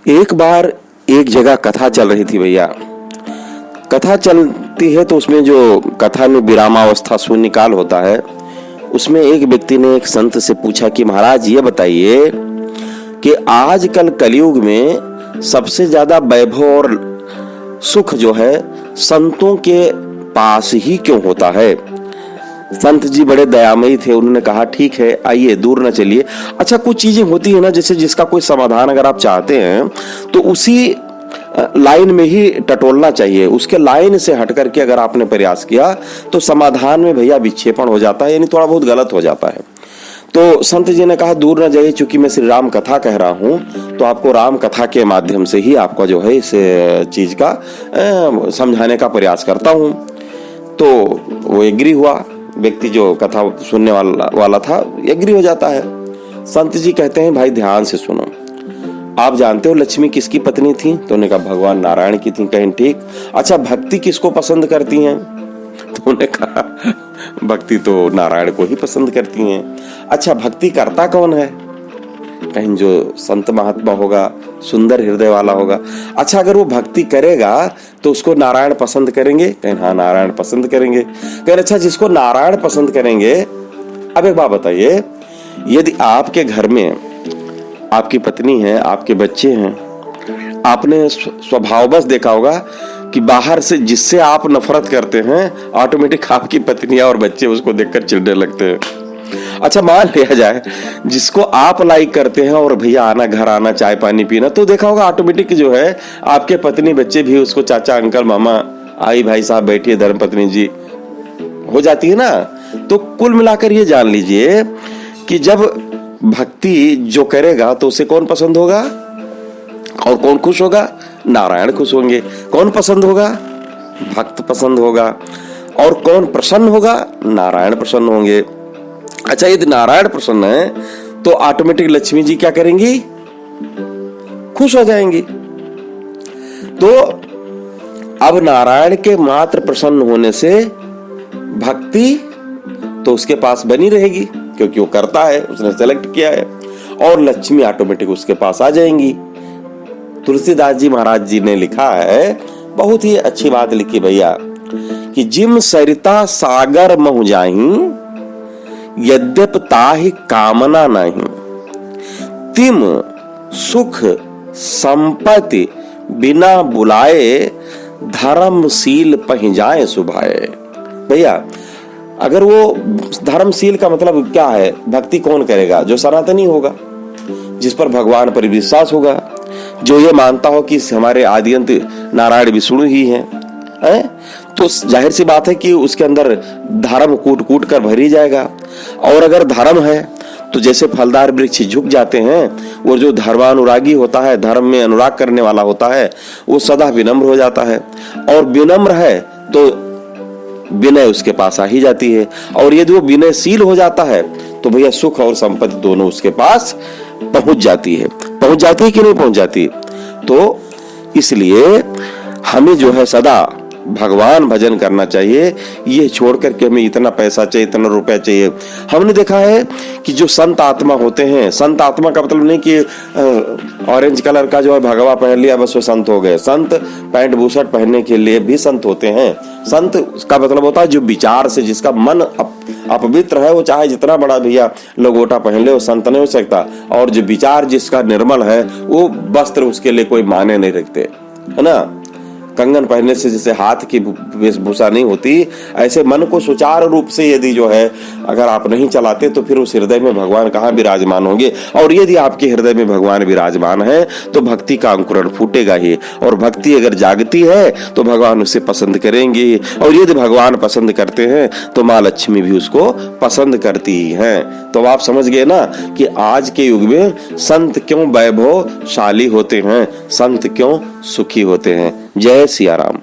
एक बार एक जगह कथा चल रही थी भैया। कथा चलती है तो उसमें जो कथा में विरामावस्था शून्यकाल होता है, उसमें एक व्यक्ति ने एक संत से पूछा कि महाराज ये बताइए कि आजकल कलयुग में सबसे ज्यादा वैभव और सुख जो है संतों के पास ही क्यों होता है। संत जी बड़े दयामयी थे, उन्होंने कहा ठीक है आइए दूर न चलिए। अच्छा, कुछ चीजें होती है ना, जैसे जिसका कोई समाधान अगर आप चाहते हैं तो उसी लाइन में ही टटोलना चाहिए। उसके लाइन से हट करके अगर आपने प्रयास किया तो समाधान में भैया विक्षेपण हो जाता है, यानी थोड़ा बहुत गलत हो जाता है। तो संत जी ने कहा दूर न जाइए, चूंकि मैं श्री राम कथा कह रहा हूं तो आपको राम कथा के माध्यम से ही आपका जो है इस चीज का समझाने का प्रयास करता हूं। तो वो एग्री हुआ, व्यक्ति जो कथा सुनने वाला था एग्री हो जाता है। संत जी कहते हैं भाई ध्यान से सुनो, आप जानते हो लक्ष्मी किसकी पत्नी थी? तो उन्होंने कहा भगवान नारायण की थी। कहीं ठीक। अच्छा, भक्ति किसको पसंद करती हैं? तो उन्होंने कहा भक्ति तो नारायण को ही पसंद करती हैं। अच्छा, भक्ति करता कौन है? कहीं जो संत महात्मा होगा, सुंदर हृदय वाला होगा। अच्छा, अगर वो भक्ति करेगा तो उसको नारायण पसंद करेंगे? कहीं हाँ नारायण पसंद करेंगे। कहीं अच्छा, जिसको नारायण पसंद करेंगे, अब एक बात बताइए, यदि आपके घर में आपकी पत्नी है, आपके बच्चे हैं, आपने स्वभाववश देखा होगा कि बाहर से जिससे आप नफरत करते हैं ऑटोमेटिक आपकी पत्नियां और बच्चे उसको देखकर चिढ़ने लगते हैं। अच्छा, मान लिया जाए जिसको आप लाइक करते हैं और भैया आना, घर आना, चाय पानी पीना, तो देखा होगा ऑटोमेटिक जो है आपके पत्नी बच्चे भी उसको चाचा अंकल मामा आई भाई साहब बैठिए धर्मपत्नी जी हो जाती है ना। तो कुल मिलाकर ये जान लीजिए कि जब भक्ति जो करेगा तो उसे कौन पसंद होगा और कौन खुश होगा? नारायण खुश होंगे। कौन पसंद होगा? भक्त पसंद होगा। और कौन प्रसन्न होगा? नारायण प्रसन्न होंगे। अच्छा, यदि नारायण प्रसन्न है तो ऑटोमेटिक लक्ष्मी जी क्या करेंगी? खुश हो जाएंगी। तो अब नारायण के मात्र प्रसन्न होने से भक्ति तो उसके पास बनी रहेगी क्योंकि वो करता है, उसने सेलेक्ट किया है, और लक्ष्मी ऑटोमेटिक उसके पास आ जाएंगी। तुलसीदास जी महाराज जी ने लिखा है, बहुत ही अच्छी बात लिखी भैया, कि जिम सरिता सागर महु जाहि यद्यप ताहि कामना नहीं, तिम सुख संपत्ति बिना बुलाए धर्मशील पहि जाए सुभाए। भैया अगर वो धर्मशील का मतलब क्या है? भक्ति कौन करेगा? जो सनातनी होगा, जिस पर भगवान पर विश्वास होगा, जो ये मानता हो कि हमारे आदिअंत नारायण विष्णु ही हैं, तो जाहिर सी बात है कि उसके अंदर धर्म कूट कूट कर भर ही जाएगा। और अगर धर्म है तो जैसे फलदार वृक्ष झुक जाते हैं, वो जो धर्मानुरागी होता है, धर्म में अनुराग करने वाला होता है, वो सदा विनम्र हो जाता है। और विनम्र है तो विनय उसके पास आ ही जाती है। और यदि वो विनयशील हो जाता है तो भैया सुख और संपत्ति दोनों उसके पास पहुंच जाती है। पहुंच जाती है कि नहीं पहुंच जाती? तो इसलिए हमें जो है सदा भगवान भजन करना चाहिए, ये छोड़ करके हमें इतना पैसा चाहिए, इतना रुपया चाहिए। हमने देखा है कि जो संत आत्मा होते हैं, संत आत्मा का मतलब नहीं कि ऑरेंज कलर का जो है भगवा पहन लिया बस वो संत हो गए। संत पैंट बूशर्ट पहनने के लिए भी संत होते हैं। संत का मतलब होता है जो विचार से, जिसका मन अपवित्र है, वो चाहे जितना बड़ा भैया लंगोटा पहन ले, वो संत नहीं हो सकता। और जो विचार जिसका निर्मल है, वो वस्त्र उसके लिए कोई मायने नहीं रखते, है ना। कंगन पहनने से जैसे हाथ की वेशभूषा नहीं होती, ऐसे मन को सुचारू रूप से यदि जो है अगर आप नहीं चलाते तो फिर उस हृदय में भगवान कहाँ विराजमान होंगे। और यदि आपके हृदय में भगवान विराजमान है तो भक्ति का अंकुरण फूटेगा ही। और भक्ति अगर जागती है तो भगवान उसे पसंद करेंगे। और यदि भगवान पसंद करते हैं तो माँ लक्ष्मी भी उसको पसंद करती ही है। तो आप समझ गए ना कि आज के युग में संत क्यों वैभवशाली होते हैं, संत क्यों सुखी होते हैं। जय सिया राम।